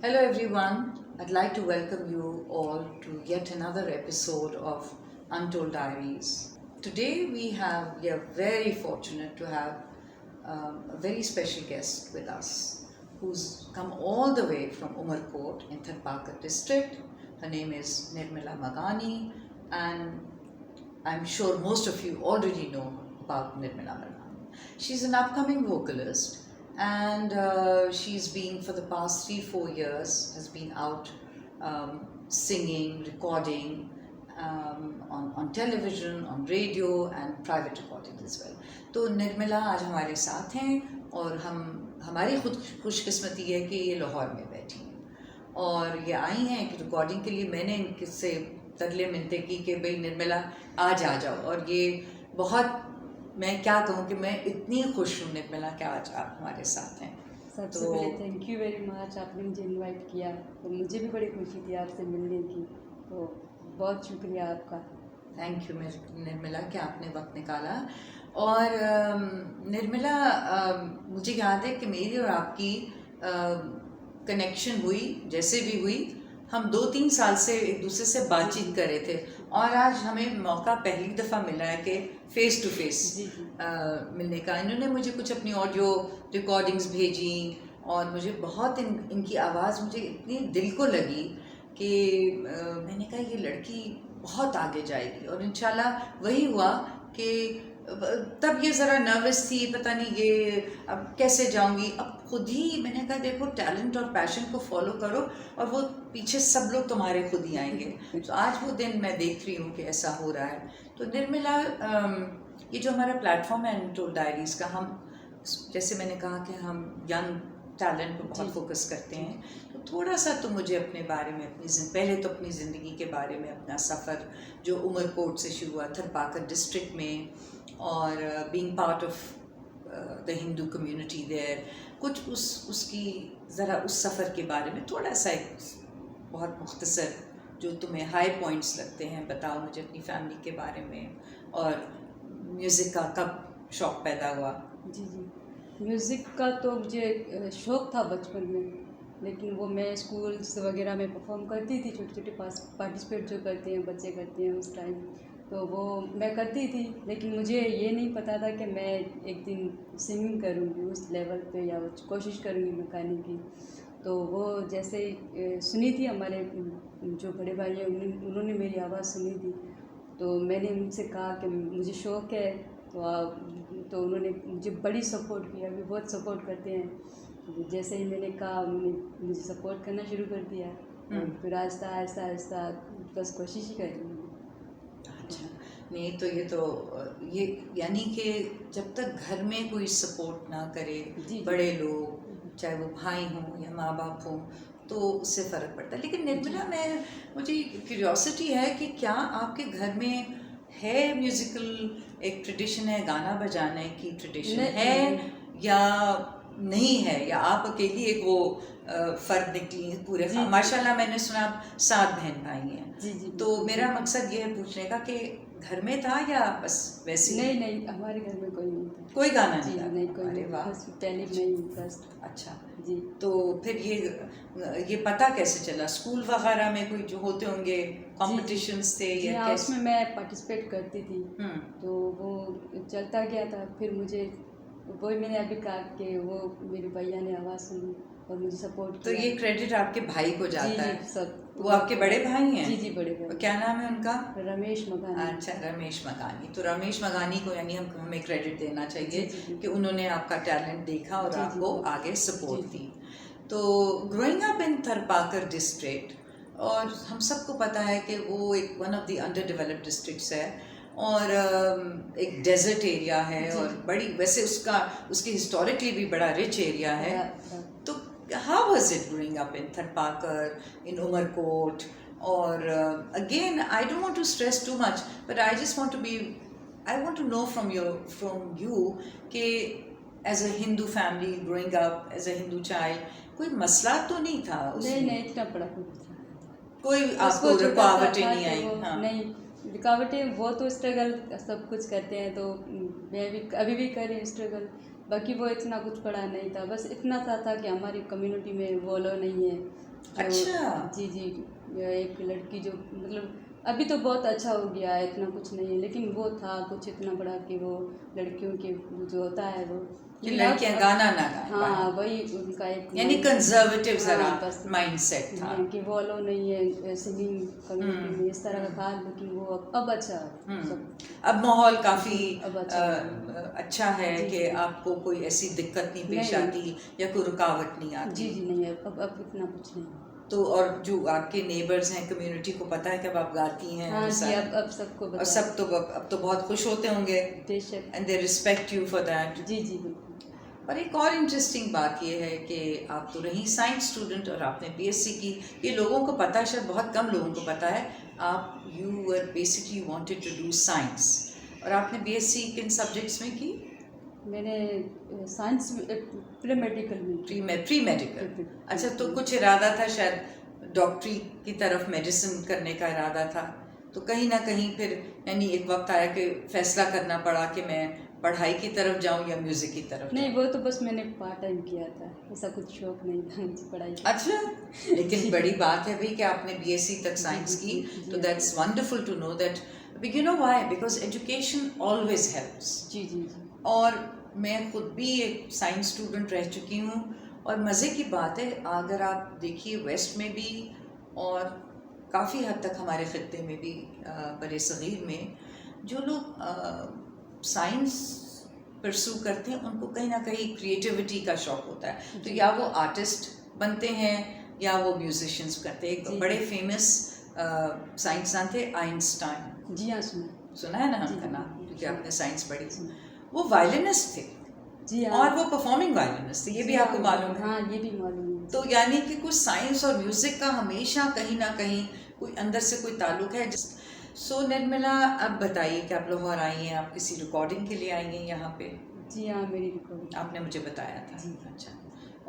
Hello everyone, I'd like to welcome you all to yet another episode of Untold Diaries. Today we are very fortunate to have a very special guest with us who's come all the way from Umarkot in Tharpakar district. Her name is Nirmala Magani, and I'm sure most of you already know about Nirmala Magani. She's an upcoming vocalist, and she's been for the past 3-4 years has been out singing, recording on television, on radio and private recording as well. तो निर्मला आज हमारे साथ हैं और हमारी खुशकिस्मती है कि ये लाहौर में बैठी हैं और ये आई हैं कि रिकॉर्डिंग के लिए मैंने इनसे तरले मिनते की कि भाई निर्मला आज आ जाओ, और ये बहुत, मैं क्या कहूँ कि मैं इतनी खुश हूँ निर्मला कि आज आप हमारे साथ हैं। सबसे पहले थैंक यू वेरी मच, आपने मुझे इनवाइट किया तो मुझे भी बड़ी खुशी थी आपसे मिलने की, तो बहुत शुक्रिया आपका। थैंक यू निर्मला कि आपने वक्त निकाला। और निर्मला, मुझे याद है कि मेरी और आपकी कनेक्शन हुई, जैसे भी हुई, हम 2-3 साल से एक दूसरे से बातचीत कर रहे थे और आज हमें मौका पहली दफ़ा मिला है कि फ़ेस टू फेस मिलने का। इन्होंने मुझे कुछ अपनी ऑडियो रिकॉर्डिंग्स भेजी और मुझे बहुत इनकी आवाज़ मुझे इतनी दिल को लगी कि मैंने कहा ये लड़की बहुत आगे जाएगी, और इंशाल्लाह वही हुआ कि तब ये ज़रा नर्वस थी, पता नहीं ये अब कैसे जाऊंगी। अब खुद ही मैंने कहा देखो, टैलेंट और पैशन को फॉलो करो और वो पीछे सब लोग तुम्हारे खुद ही आएंगे। तो आज वो दिन मैं देख रही हूँ कि ऐसा हो रहा है। तो निर्मला, ये जो हमारा प्लेटफॉर्म है अनटोल्ड डायरीज़ का, हम जैसे मैंने कहा कि हम यंग टैलेंट पर बहुत फोकस करते हैं, तो थोड़ा सा तो मुझे अपने बारे में पहले तो अपनी ज़िंदगी के बारे में, अपना सफ़र जो उमरकोट से शुरू हुआ थरपाकर डिस्ट्रिक्ट में, और being part of the Hindu community there, कुछ उसकी ज़रा उस सफ़र के बारे में थोड़ा सा एक बहुत मुख्तसर जो तुम्हें हाई पॉइंट्स लगते हैं बताओ मुझे अपनी फैमिली के बारे में, और म्यूज़िक का कब शौक़ पैदा हुआ? जी, म्यूज़िक का तो मुझे शौक़ था बचपन में, लेकिन वो मैं स्कूल्स वगैरह में परफॉर्म करती थी, छोटे पार्टिसिपेट जो करते हैं बच्चे करते हैं उस टाइम, तो वो मैं करती थी। लेकिन मुझे ये नहीं पता था कि मैं एक दिन सिंगिंग करूँगी उस लेवल पे, या कोशिश करूँगी मैं गाने की। तो वो जैसे सुनी थी हमारे जो बड़े भाई हैं, उन्होंने मेरी आवाज़ सुनी थी, तो मैंने उनसे कहा कि मुझे शौक़ है, तो उन्होंने मुझे बड़ी सपोर्ट किया, अभी बहुत सपोर्ट करते हैं। तो जैसे ही मैंने कहा उन्होंने मुझे सपोर्ट करना शुरू कर दिया, फिर आहिस्ता आहिस्ता बस कोशिश ही कर रही हूँ। अच्छा, नहीं तो ये यानी कि जब तक घर में कोई सपोर्ट ना करे, बड़े लोग चाहे वो भाई हों या माँ बाप हों, तो उससे फ़र्क पड़ता है। लेकिन निर्मला, मुझे क्यूरियोसिटी है कि क्या आपके घर में है म्यूज़िकल एक ट्रेडिशन है, गाना बजाने की ट्रेडिशन है या नहीं है, या आप अकेली एक वो फ़र्द निकली हैं पूरे? माशाल्लाह मैंने सुना आप 7 बहन भाई हैं। तो मेरा मकसद ये है पूछने का कि घर में था या बस वैसे? नहीं, हमारे घर में कोई नहीं था, कोई गाना नहीं था? नहीं, कोई नहीं, बस पहले नहीं फर्स्ट। अच्छा जी। तो फिर ये पता कैसे चला? स्कूल वगैरह में कोई जो होते होंगे कॉम्पिटिशन्स थे या कैसे? उसमें मैं पार्टिसिपेट करती थी, तो वो चलता गया था। फिर मुझे वही मैंने अभी कहा कि वो मेरे भैया ने आवाज़ सुनी और मुझे सपोर्ट किया। तो ये क्रेडिट आपके भाई को जाता है? सब। वो आपके बड़े भाई हैं? जी, बड़े भाई। क्या नाम है उनका? रमेश मगानी। अच्छा, रमेश मगानी। तो रमेश मगानी को यानी हमें क्रेडिट देना चाहिए कि उन्होंने आपका टैलेंट देखा और आपको आगे सपोर्ट दी। तो growing up in Tharparkar district, और हम सबको पता है कि वो एक one of the under developed districts है, और एक डेजर्ट एरिया है, और बड़ी वैसे उसकी हिस्टोरिकली भी बड़ा रिच एरिया है। तो how was it growing up in Tharpakar, in Umarkot? Or again, I don't want to stress too much, but I want to know from you कि as a Hindu family growing up as a Hindu child, कोई मसला तो नहीं था उसमें? नहीं, इतना बड़ा कोई आपको रुकावटें नहीं आई? हाँ, नहीं रुकावटें, वो तो स्ट्रगल सब कुछ करते हैं, तो मैं भी अभी भी कर रही हूँ स्ट्रगल। बाकी वो इतना कुछ पड़ा नहीं था, बस इतना सा था कि हमारी कम्युनिटी में वो लो नहीं है, अच्छा। जी जी, एक लड़की जो मतलब अभी तो बहुत अच्छा हो गया है, इतना कुछ नहीं है, लेकिन वो था कुछ इतना बड़ा कि वो लड़कियों के जो होता है वो, कि लेकिन लड़कियां गाना ना गाएं हाँ बाहर, वही उनका एक यानी mindset- कंजर्वेटिव जरा हाँ बस माइंडसेट था। कि वो अलो नहीं है सिंगिंग कम्युनिटी में, इस तरह का था, लेकिन वो अब अच्छा है सब। अब माहौल काफी अब अच्छा है। अच्छा है जी, कि जी। आपको कोई ऐसी दिक्कत नहीं पेश नहीं। आती या कोई रुकावट नहीं आती। जी जी नहीं है, अब इतना कुछ नहीं है। तो और जो आपके नेबर्स हैं, कम्युनिटी को पता है कि अब आप गाती हैं हाँ ऐसा जी, है? अब सबको और बता सब तो अब तो बहुत खुश होते होंगे बेशक। And they respect you for that. जी जी बिल्कुल। और एक और इंटरेस्टिंग बात ये है कि आप तो रही साइंस स्टूडेंट और आपने बीएससी की, ये लोगों को पता है, शायद बहुत कम लोगों को पता है, आप you were basically wanted to do science, और आपने बीएससी किन सब्जेक्ट्स में की? मैंने साइंस प्री मेडिकल में प्री मेडिकल। अच्छा, तो कुछ इरादा था शायद डॉक्टरी की तरफ, मेडिसिन करने का इरादा था, तो कहीं ना कहीं फिर यानी एक वक्त आया कि फैसला करना पड़ा कि मैं पढ़ाई की तरफ जाऊं या म्यूजिक की तरफ नहीं, जाऊं? वो तो बस मैंने पार्ट टाइम किया था, ऐसा कुछ शौक नहीं था मुझे पढ़ाई का। अच्छा, लेकिन बड़ी बात है भाई कि आपने बीएससी तक साइंस की, तो that's wonderful to know that, you know why, because education always helps. जी जी जी। और मैं खुद भी एक साइंस स्टूडेंट रह चुकी हूँ, और मज़े की बात है, अगर आप देखिए वेस्ट में भी और काफ़ी हद तक हमारे ख़त्ते में भी, बरे सग़ीर में, जो लोग साइंस परसू करते हैं उनको कहीं ना कहीं क्रिएटिविटी का शौक होता है, तो या वो आर्टिस्ट बनते हैं या वो म्यूजिशियंस करते हैं। एक बड़े फेमस साइंसदान थे आइंस्टाइन, जी हाँ सुना। सुना है ना जी, उनका नाम, जी, क्योंकि जी। आपने साइंस पढ़ी। सुना। वो वायलिनिस्ट थे, जी हाँ। और वो परफॉर्मिंग वायलिनिस्ट थे, ये भी जी आपको हाँ, मालूम है? हाँ ये भी मालूम है। तो यानी कि कुछ साइंस और म्यूजिक का हमेशा कहीं ना कहीं कोई अंदर से कोई ताल्लुक है। सो निर्मला, अब बताइए कि आप लाहौर आई हैं, आप किसी रिकॉर्डिंग के लिए आई हैं यहाँ पे? जी हाँ, मेरी रिकॉर्डिंग आपने मुझे बताया था। जी। अच्छा,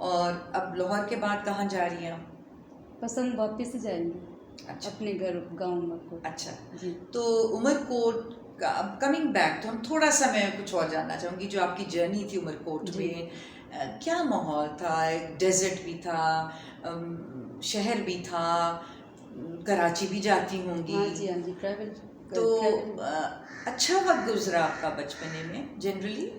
और अब लाहौर के बाद कहाँ जा रही हैं आप? पसंद वापस से जाएंगे। अच्छा। अपने घर गाँव में को। अच्छा जी। तो उमरकोट का, अब कमिंग बैक, तो हम थोड़ा सा, मैं कुछ और जानना चाहूँगी, जो आपकी जर्नी थी उमरकोट में, क्या माहौल था? डेजर्ट भी था, शहर भी था, कराची भी जाती होंगी? हाँ जी, हाँ जी, ट्रैवल। तो अच्छा वक्त गुजरा आपका बचपने में जनरली?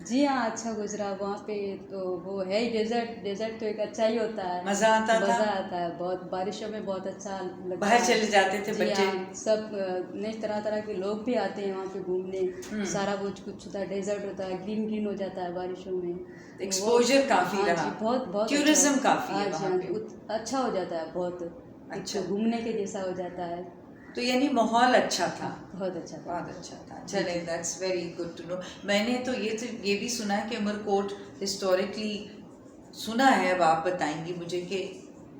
जी हाँ, अच्छा गुजरा वहाँ पे। तो वो है ही डेजर्ट तो एक अच्छा ही होता है। मज़ा आता था? मज़ा आता है बहुत, बारिशों में बहुत अच्छा लगता बाहर है। चले जाते थे जी बच्चे? हाँ, सब नई तरह तरह के लोग भी आते हैं वहाँ पे घूमने। सारा कुछ होता है, डेजर्ट होता है, ग्रीन हो जाता है बारिशों में। एक्सपोजर काफ़ी हाँ रहा, जी, बहुत बहुत टूरिज्म अच्छा। काफ़ी हाँ है जी, वहाँ हाँ पे। जी, अच्छा हो जाता है बहुत। अच्छा। कुछ घूमने के जैसा हो जाता है। तो यानी माहौल अच्छा था? बहुत अच्छा था। बहुत अच्छा था। चले, that's very good to know. मैंने तो ये भी सुना है कि उमरकोट हिस्टोरिकली सुना है, अब आप बताएंगी मुझे, कि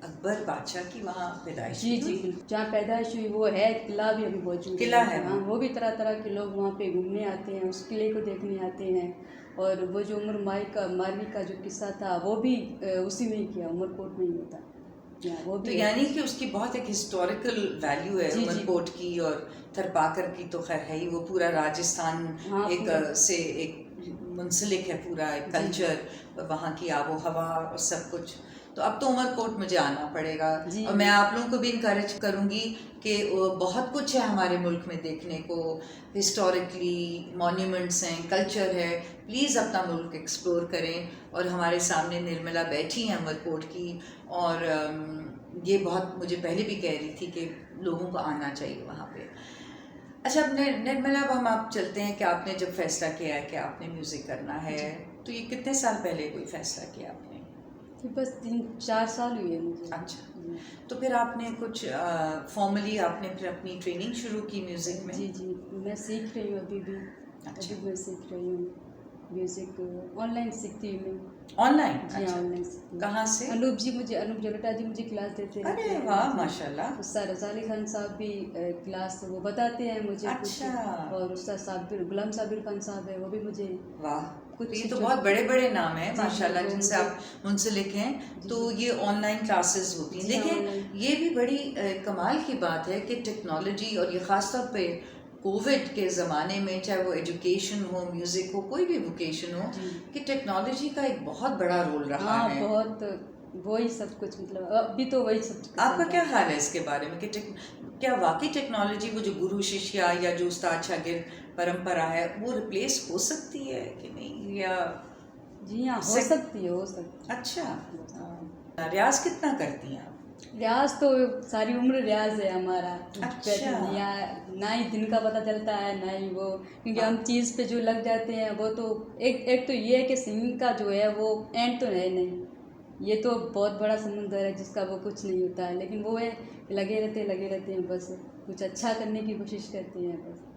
अकबर बादशाह की वहाँ पैदाइश जी जी बिल्कुल, जहाँ पैदाइश हुई वो है, किला भी अभी मौजूद किला है हाँ, वो भी तरह तरह के लोग वहाँ पे घूमने आते हैं, उस किले को देखने आते हैं। और वो जो उमर मारवी का जो किस्सा था वो भी उसी में ही किया, उमरकोट में ही होता है। वो भी तो यानी कि उसकी बहुत एक हिस्टोरिकल वैल्यू है उमरकोट की, और थरपाकर की तो खैर है ही, वो पूरा राजस्थान हाँ, एक से एक मुंसलिक है, पूरा एक कल्चर, वहाँ की आबो हवा और सब कुछ। तो अब तो उमरकोट मुझे आना पड़ेगा, और मैं आप लोगों को भी इनकरेज करूँगी कि बहुत कुछ है हमारे मुल्क में देखने को, हिस्टोरिकली मॉन्यूमेंट्स हैं, कल्चर है, प्लीज़ अपना मुल्क एक्सप्लोर करें। और हमारे सामने निर्मला बैठी हैं उमरकोट की, और ये बहुत मुझे पहले भी कह रही थी कि लोगों को आना चाहिए वहाँ पे। अच्छा, अब निर्मला, अब हम आप चलते हैं कि आपने जब फैसला किया है कि आपने म्यूज़िक करना है, तो ये कितने साल पहले कोई फैसला किया आपने? बस 3-4 साल हुए मुझे। अच्छा, तो फिर आपने कुछ फॉर्मली आपने फिर अपनी ट्रेनिंग शुरू की म्यूज़िक में? जी जी, मैं सीख रही हूँ अभी भी। अच्छा। अभी मैं सीख रही हूँ म्यूज़िक, ऑनलाइन सीखती हूँ मैं। ऑनलाइन? जी हाँ, ऑनलाइन सीखती हूँ। कहाँ से? अनूप जलोटा जी मुझे क्लास देते हैं। अरे वाह, माशाल्लाह। उस्ताद रज़ा अली खान साहब भी क्लास वो बताते हैं मुझे। अच्छा। और उस्ताद साबिर गुलाम साबिर खान साहब है, वो भी मुझे वाह, कुछ ये तो बहुत बड़े बड़े नाम हैं माशाल्लाह, तो जिनसे आप मुंसलिक हैं। तो ये ऑनलाइन क्लासेस होती हैं। लेकिन ये भी बड़ी कमाल की बात है कि टेक्नोलॉजी, और ये ख़ास तौर पे कोविड के ज़माने में, चाहे वो एजुकेशन हो, म्यूज़िक हो, कोई भी वोकेशन हो, कि टेक्नोलॉजी का एक बहुत बड़ा रोल रहा है। बहुत वही सब कुछ, मतलब अभी तो वही सब कुछ आपका चल क्या रहा है। ख्याल है इसके बारे में कि क्या वाकई टेक्नोलॉजी वो जो गुरु शिष्या या जो उस्ताद शागिर्द परंपरा है वो रिप्लेस हो सकती है कि नहीं, या जी हाँ, हो से- सकती है, हो सकती है। अच्छा, रियाज कितना करती हैं आप? रियाज तो सारी उम्र रियाज है हमारा। अच्छा। यहाँ ना ही दिन का पता चलता है ना ही वो, क्योंकि हाँ। हम चीज़ पे जो लग जाते हैं वो तो एक तो ये है कि सिंगिंग का जो है वो एंड तो है नहीं, ये तो बहुत बड़ा समुंदर है जिसका वो कुछ नहीं होता है, लेकिन वो है कि लगे रहते हैं, बस कुछ अच्छा करने की कोशिश करते हैं, बस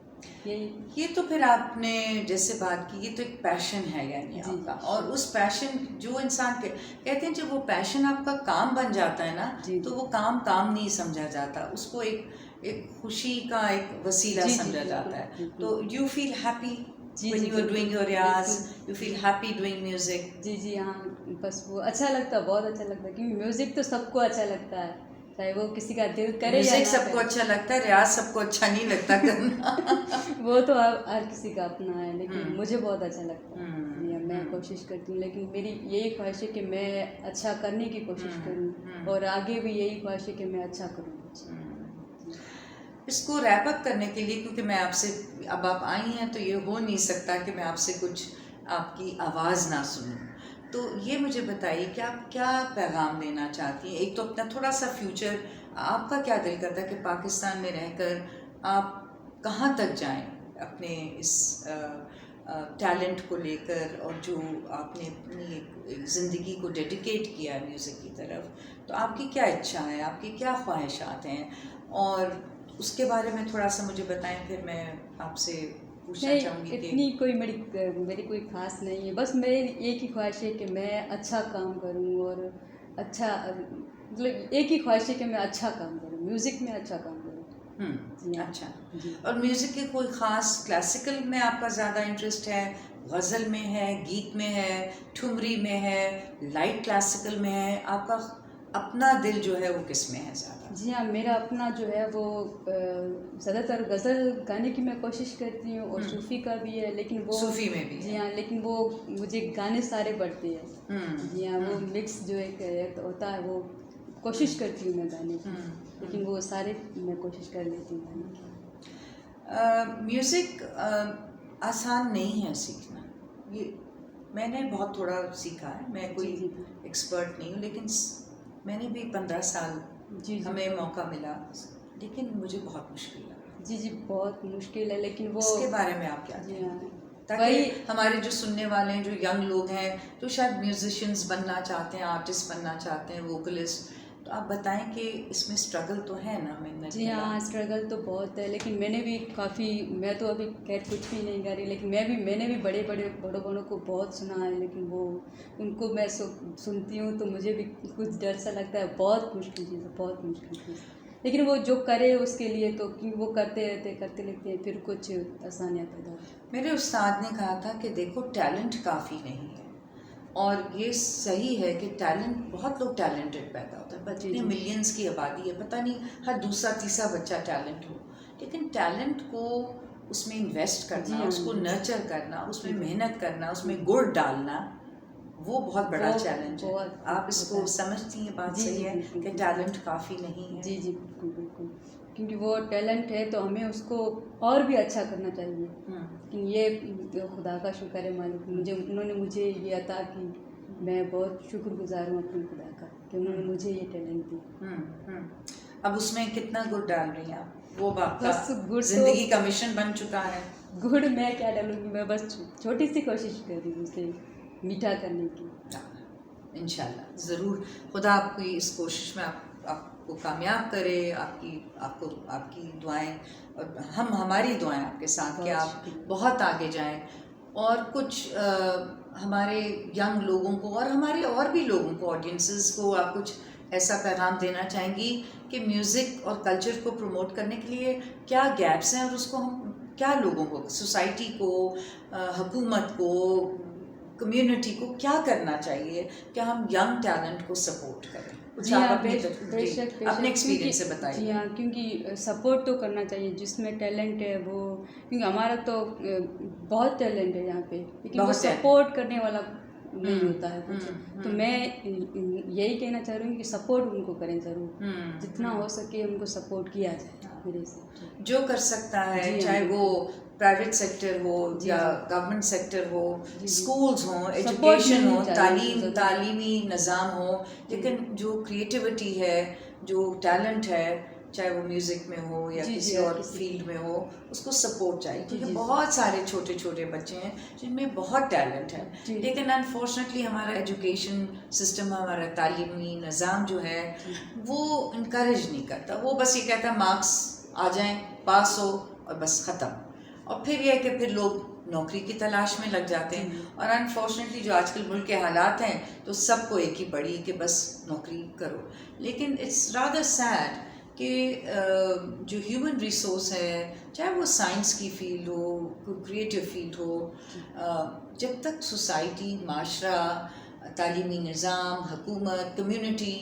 यही। ये तो फिर आपने जैसे बात की, ये तो एक पैशन है यानी जी। आपका, और उस पैशन जो इंसान कहते हैं जब वो पैशन आपका काम बन जाता है ना, जी। तो वो काम नहीं समझा जाता, उसको एक खुशी का एक वसीला जी, जी, समझा बिल्कुल, जाता है। बिल्कुल। तो यू फील हैप्पी जी, व्हेन जी, यू आर डूइंग योर रियाज, बिल्कुल। You feel happy doing music? जी, जी, हाँ, बस वो अच्छा लगता है, बहुत अच्छा लगता है, क्योंकि म्यूज़िक तो सबको अच्छा लगता है, चाहे वो किसी का दिल करे या म्यूजिक ना सबको करे। अच्छा लगता है, रियाज सबको अच्छा नहीं लगता करना। वो तो हर किसी का अपना है, लेकिन मुझे बहुत अच्छा लगता है। हम्म, जी हाँ, मैं कोशिश करती हूँ, लेकिन मेरी यही ख्वाहिश है कि मैं अच्छा करने की कोशिश करूँ, और आगे भी यही ख्वाहिश है कि मैं अच्छा करूँ कुछ। इसको रैप अप करने के लिए, क्योंकि मैं आपसे, अब आप आई हैं तो ये हो नहीं सकता कि मैं आपसे कुछ आपकी आवाज़ ना सुनूं, तो ये मुझे बताइए कि आप क्या पैगाम देना चाहती हैं? एक तो अपना थोड़ा सा फ्यूचर, आपका क्या दिल करता है कि पाकिस्तान में रहकर आप कहाँ तक जाएं अपने इस टैलेंट को लेकर, और जो आपने अपनी ज़िंदगी को डेडिकेट किया है म्यूज़िक की तरफ, तो आपकी क्या इच्छा है, आपकी क्या ख्वाहिशात हैं, और उसके बारे में थोड़ा सा मुझे बताएं, फिर मैं आपसे पूछना नहीं, चाहूँगी कि इतनी कोई मेरी कोई खास नहीं है, बस मेरी एक ही ख्वाहिश है कि मैं अच्छा काम करूं, और अच्छा, मतलब एक ही ख्वाहिश है कि मैं अच्छा काम करूं, म्यूज़िक में अच्छा काम करूं। जी हाँ। अच्छा। जी। और म्यूज़िक के कोई ख़ास, क्लासिकल में आपका ज़्यादा इंटरेस्ट है, गज़ल में है, गीत में है, ठुमरी में है, लाइट क्लासिकल में है, आपका अपना दिल जो है वो किस में है ज़्यादा? जी हाँ, मेरा अपना जो है वो ज़्यादातर गज़ल गाने की मैं कोशिश करती हूँ, और सूफ़ी का भी है, लेकिन वो सूफ़ी में भी जी है। हाँ, लेकिन वो मुझे गाने सारे पढ़ते हैं। जी हाँ, वो मिक्स जो एक होता है, वो कोशिश करती हूँ मैं गाने की, लेकिन वो सारे मैं कोशिश कर लेती हूँ गाने की। म्यूज़िक आसान नहीं है सीखना, ये मैंने बहुत थोड़ा सीखा है, मैं कोई जी, जी। एक्सपर्ट नहीं हूँ, लेकिन मैंने भी 15 साल जी, जी। हमें मौका मिला, लेकिन मुझे बहुत मुश्किल लगा। जी, जी, बहुत मुश्किल है, लेकिन वो इसके बारे में आप क्या जी कहेंगे, हाँ, ताकि वही हमारे जो सुनने वाले हैं, जो यंग लोग हैं, जो शायद म्यूजिशियंस बनना चाहते हैं, आर्टिस्ट बनना चाहते हैं, वोकलिस्ट, तो आप बताएं कि इसमें स्ट्रगल तो है ना, मेहनत जी हाँ, स्ट्रगल तो बहुत है, लेकिन मैंने भी काफ़ी, मैं तो अभी खैर कुछ भी नहीं कर रही, लेकिन मैंने भी बड़ों को बहुत सुना है, लेकिन वो उनको मैं सुनती हूँ तो मुझे भी कुछ डर सा लगता है, बहुत मुश्किल चीज़ है, बहुत मुश्किल चीज़, लेकिन वो जो करे उसके लिए तो, क्योंकि वो करते रहते हैं, फिर कुछ आसानियाँ पैदा होती हैं। मेरे उस्ताद ने कहा था कि देखो, टैलेंट काफ़ी नहीं है, और ये सही है कि टैलेंट, बहुत लोग टैलेंटेड पैदा होता है, जी, इतने जी। मिलियंस की आबादी है, पता नहीं हर दूसरा तीसरा बच्चा टैलेंट हो, लेकिन टैलेंट को उसमें इन्वेस्ट जी करना, हाँ, उसको जी। नर्चर करना, उसमें जी। मेहनत करना, उसमें गुड़ डालना, वो बहुत बड़ा वो चैलेंज है। बहुत आप इसको होता है। समझती हैं, बात जी, सही जी, है बिल्कुल, कि बिल्कुल। टैलेंट काफ़ी नहीं है? जी, जी, बिल्कुल, बिल्कुल, क्योंकि वो टैलेंट है तो हमें उसको और भी अच्छा करना चाहिए, लेकिन ये खुदा का शुक्र है, मालिक उन्होंने मुझे ये अता की, मैं बहुत शुक्रगुजार हूँ अपने खुदा का कि उन्होंने मुझे ये टैलेंट दी। अब उसमें कितना गुड़ डाल रही हैं आप? वो आपका बस गुड़ तो, जिंदगी का मिशन बन चुका है। गुड़ मैं क्या डालूंगी, मैं बस छोटी सी कोशिश कर रही हूँ उसे मीठा करने की। इंशाल्लाह ज़रूर खुदा आपकी इस कोशिश में आपको कामयाब करे, आपकी दुआएं, और हमारी दुआएं आपके साथ कि आप बहुत आगे जाएं, और कुछ हमारे यंग लोगों को और हमारे और भी लोगों को, ऑडियंसेस को, आप कुछ ऐसा पैगाम देना चाहेंगी कि म्यूज़िक और कल्चर को प्रमोट करने के लिए क्या गैप्स हैं, और उसको हम क्या, लोगों को, सोसाइटी को, हुकूमत को, कम्युनिटी को क्या करना चाहिए कि हम यंग टैलेंट को सपोर्ट करें? जी हाँ, बेशक अपने एक्सपीरियंस से बताइए। जी हाँ, क्योंकि सपोर्ट तो करना चाहिए, जिसमें टैलेंट है वो, क्योंकि हमारा तो बहुत टैलेंट है यहाँ पे, लेकिन वो सपोर्ट करने वाला नहीं होता है कुछ। तो मैं यही कहना चाह रही हूँ कि सपोर्ट उनको करें ज़रूर, जितना हो सके उनको सपोर्ट किया जाए मेरे से। जो कर सकता है, जी, चाहे हाँ, वो प्राइवेट सेक्टर हो जी, या जी। गवर्नमेंट सेक्टर हो, जी। स्कूल्स हो, Support एजुकेशन हो, मिलनी चाहिए तालीमी निज़ाम हो, लेकिन जो क्रिएटिविटी है, जो टैलेंट है, चाहे वो म्यूज़िक में हो या जी, किसी जी, और किसी फील्ड में हो, उसको सपोर्ट चाहिए, जी, क्योंकि जी, बहुत सारे छोटे छोटे बच्चे हैं जिनमें बहुत टैलेंट है, जी। लेकिन अनफॉर्चुनेटली हमारा एजुकेशन सिस्टम, हमारा तालीमी निज़ाम जो है वो इनकरेज नहीं करता। वो बस ये कहता है मार्क्स आ जाएं, पास हो और बस ख़त्म। और फिर यह है कि फिर लोग नौकरी की तलाश में लग जाते हैं, और अनफॉर्चुनेटली जो आजकल मुल्क के हालात हैं तो सबको एक ही पड़ी कि बस नौकरी करो। लेकिन इट्स रादर सैड कि जो ह्यूमन रिसोर्स है, चाहे वो साइंस की फील्ड हो, कोई क्रिएटिव फील्ड हो, जब तक सोसाइटी, माशरा, तालीमी निज़ाम, हुकूमत, कम्युनिटी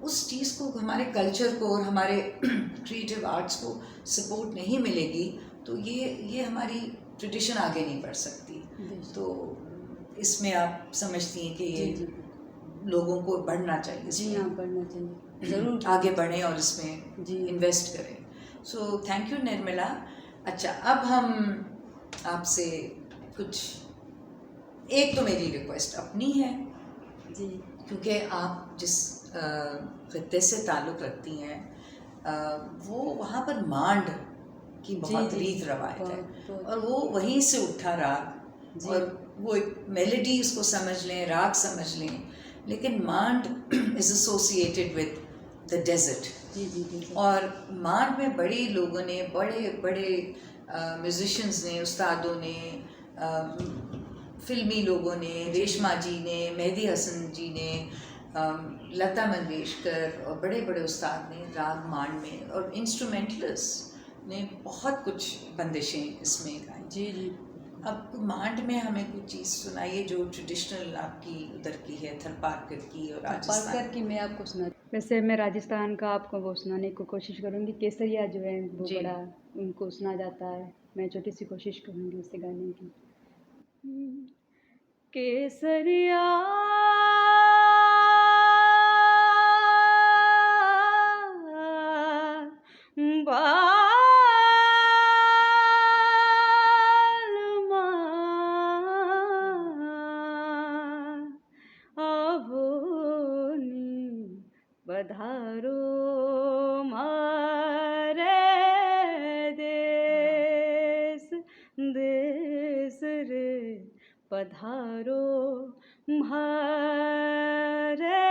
उस चीज़ को, हमारे कल्चर को और हमारे क्रिएटिव आर्ट्स को सपोर्ट नहीं मिलेगी तो ये हमारी ट्रेडिशन आगे नहीं बढ़ सकती। तो इसमें आप समझती हैं कि ये जी, लोगों को बढ़ना चाहिए, जी हाँ, बढ़ना चाहिए ज़रूर, आगे बढ़ें और इसमें जी। इन्वेस्ट करें। So thank you Nirmala. अच्छा, अब हम आपसे कुछ, एक तो मेरी रिक्वेस्ट अपनी है जी, क्योंकि आप जिस खित्ते से ताल्लुक़ रखती हैं वो वहाँ पर मांड की बहुत जी, रीत रवायत है, बहुत। और वो वहीं से उठा राग, जी। और वो एक मेलोडी उसको समझ लें, राग समझ लें, लेकिन Maand is associated with the desert. जी, जी, जी। और मांड में बड़े लोगों ने, बड़े बड़े म्यूजिशियंस ने, उस्तादों ने, फिल्मी लोगों ने, रेशमा जी ने, मेहदी हसन जी ने, लता मंगेशकर और बड़े बड़े उस्ताद ने राग मांड में, और इंस्ट्रूमेंटलिस्ट ने बहुत कुछ बंदिशें इसमें गाई। जी, जी। अब मांड में हमें कुछ चीज़ सुनाइए जो ट्रेडिशनल आपकी उधर की है, थरपारकर की और राजस्थान पारकर की मैं आपको सुना, वैसे मैं राजस्थान का आपको वो सुनाने की कोशिश करूँगी। केसरिया जो है वो जी। बड़ा उनको सुना जाता है, मैं छोटी सी कोशिश करूँगी उसे गाने की। केसरिया पधारो मारे देश, देश रे पधारो म्हारे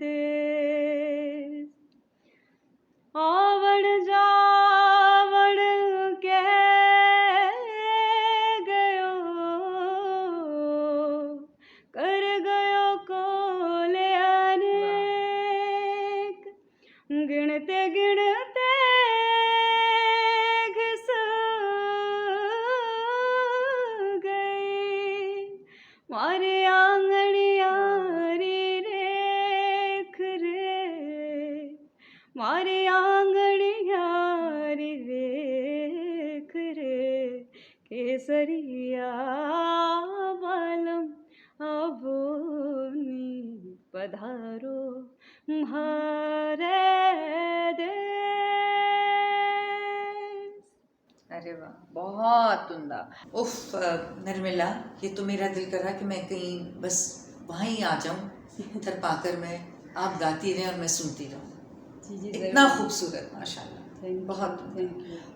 देश। आवण जावण के गयो, कर गयो कोले अनेक, गिणते गिणते घिस गई, मारे आंगणियारी रेख रे, मारे आंगणियारी रेख रे, केसरिया बालम अबोनी पधारो म्हारे देश। अरे वाह, बहुत उम्दा। उफ निर्मला, ये तो मेरा दिल कर रहा कि मैं कहीं बस वहाँ ही आ जाऊँ, थरपाकर में, आप गाती रहें और मैं सुनती रहूँ। जी, जी, इतना ज़रूर। खूबसूरत, माशाल्लाह, Thank you, बहुत thank उम्दा। you।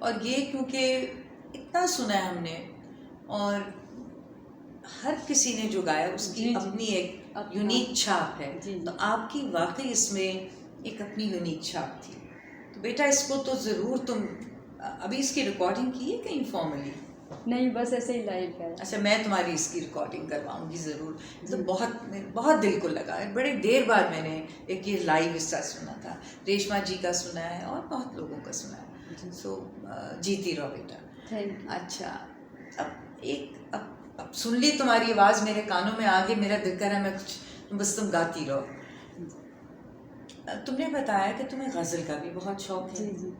और ये क्योंकि इतना सुना है हमने, और हर किसी ने जो गाया उसकी जी, जी। अपनी एक अपना- यूनिक छाप है, जी, जी। तो आपकी वाकई इसमें एक अपनी यूनिक छाप थी। तो बेटा इसको तो ज़रूर तुम, अभी इसकी रिकॉर्डिंग की है कहीं फॉर्मली? नहीं, बस ऐसे ही लाइव का है। अच्छा, मैं तुम्हारी इसकी रिकॉर्डिंग करवाऊंगी ज़रूर। तो बहुत बहुत दिल को लगा, बड़े देर बाद मैंने एक ये लाइव हिस्सा सुना था, रेशमा जी का सुना है और बहुत लोगों का सुना है। सो जीती रहो बेटा। Thank you. अच्छा, अब सुन ली तुम्हारी आवाज़ मेरे कानों में आ गई, मेरा दिल कर रहा है मैं कुछ, बस तुम गाती रहो। तुमने बताया कि तुम्हें गज़ल का भी बहुत शौक है। जी, जी।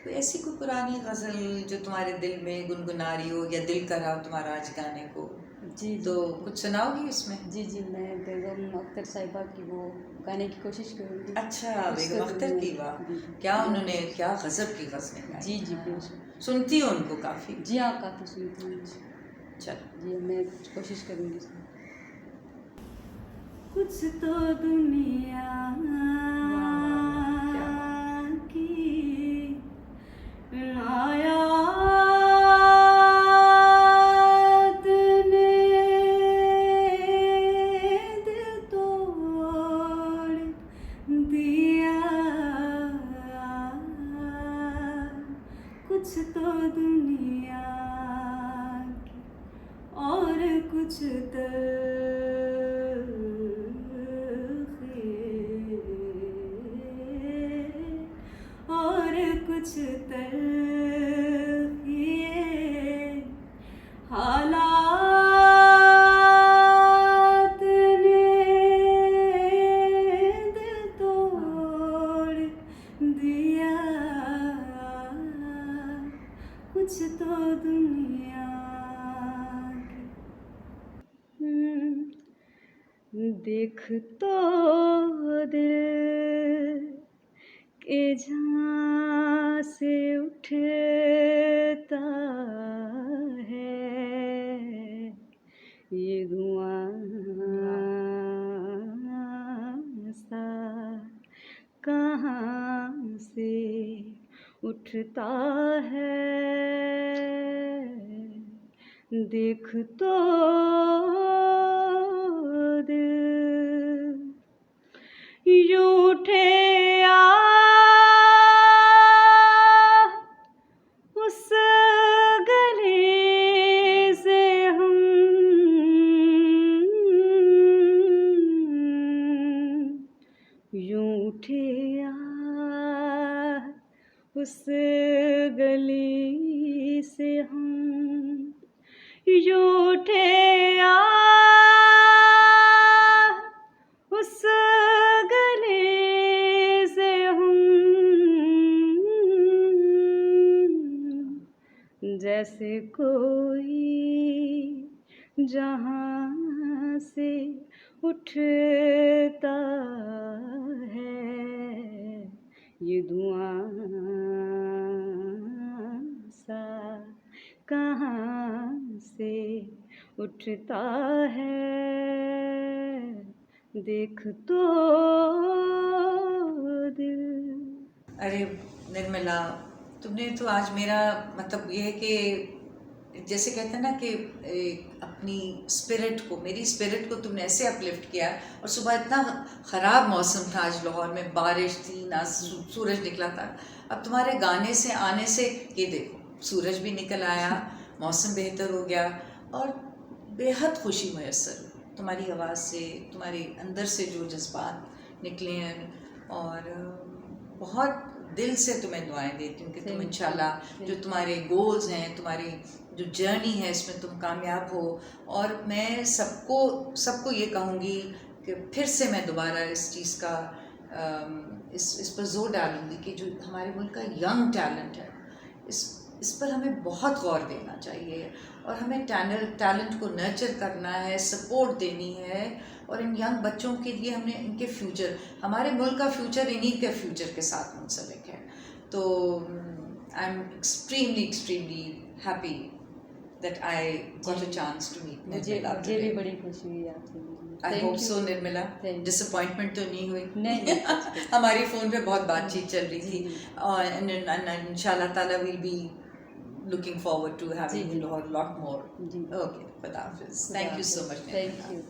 कोई ऐसी कोई पुरानी गज़ल जो तुम्हारे दिल में गुनगुना रही हो, या दिल कर रहा हो तुम्हारा आज गाने को? जी तो कुछ सुनाओगी उसमें? जी जी, मैं बेगम अख्तर साहिबा की वो गाने की कोशिश करूँगी। अच्छा, कुछ बेगम तो अख्तर की, दुनिया- वाह, जी जी, क्या बहुत उन्होंने, कोशिश- क्या गजब की गज़लें गाई। जी जी, हाँ, बेशक। सुनती हो उनको काफ़ी? जी हाँ, काफ़ी सुनती हूँ। चलो। जी, मैं कुछ कोशिश करूँगी इसमें। कुछ तो दुनिया क्या बात। की आया दिया, कुछ तो दुनिया की और कुछ तलख़ी और कुछ तलख़ी हालात ने दिल तोड़ दिया, कुछ तो दुनिया की देख तो दिल के झांसे उठता है ये धुआं सा कहाँ से उठता है, देख तो दिल यूं उठे उस गली से हम यूं उठे उस गली से हम यूं उठे उस गली से हम जैसे कोई जहाँ से उठता है ये धुआं सा कहाँ से उठता है, देख तो दिल। अरे निर्मला, तुमने तो आज मेरा मतलब ये है कि जैसे कहते हैं ना कि अपनी स्पिरिट को, मेरी स्पिरिट को तुमने ऐसे अपलिफ्ट किया। और सुबह इतना ख़राब मौसम था आज लाहौर में, बारिश थी ना, सूरज निकला था। अब तुम्हारे गाने से आने से ये देखो सूरज भी निकल आया, मौसम बेहतर हो गया और बेहद खुशी मैसर हुई तुम्हारी आवाज़ से, तुम्हारे अंदर से जो जज्बात निकले हैं। और बहुत दिल से तुम्हें दुआएं देती हूँ कि तुम इंशाल्लाह जो तुम्हारे गोल्स हैं, तुम्हारी जो जर्नी है इसमें तुम कामयाब हो। और मैं सबको ये कहूँगी कि फिर से मैं दोबारा इस चीज़ का इस पर जोर डालूँगी कि जो हमारे मुल्क का यंग टैलेंट है, इस पर हमें बहुत गौर देना चाहिए और हमें टैलेंट को नर्चर करना है, सपोर्ट देनी है। और इन यंग बच्चों के लिए हमने इनके फ्यूचर, हमारे मुल्क का फ्यूचर इन्हीं के फ्यूचर के साथ मुंसलिक है। तो I am extremely happy that I got a chance to meet Nirmala. मुझे भी बड़ी खुशी हुई आपसे। I hope so Nirmala, disappointment तो नहीं हुई? नहीं। हमारी फ़ोन पे बहुत बातचीत चल रही थी और इंशाल्लाह ताला will be looking forward to having you a lot more. Okay, Khuda Hafiz. Thank you so much. Thank you.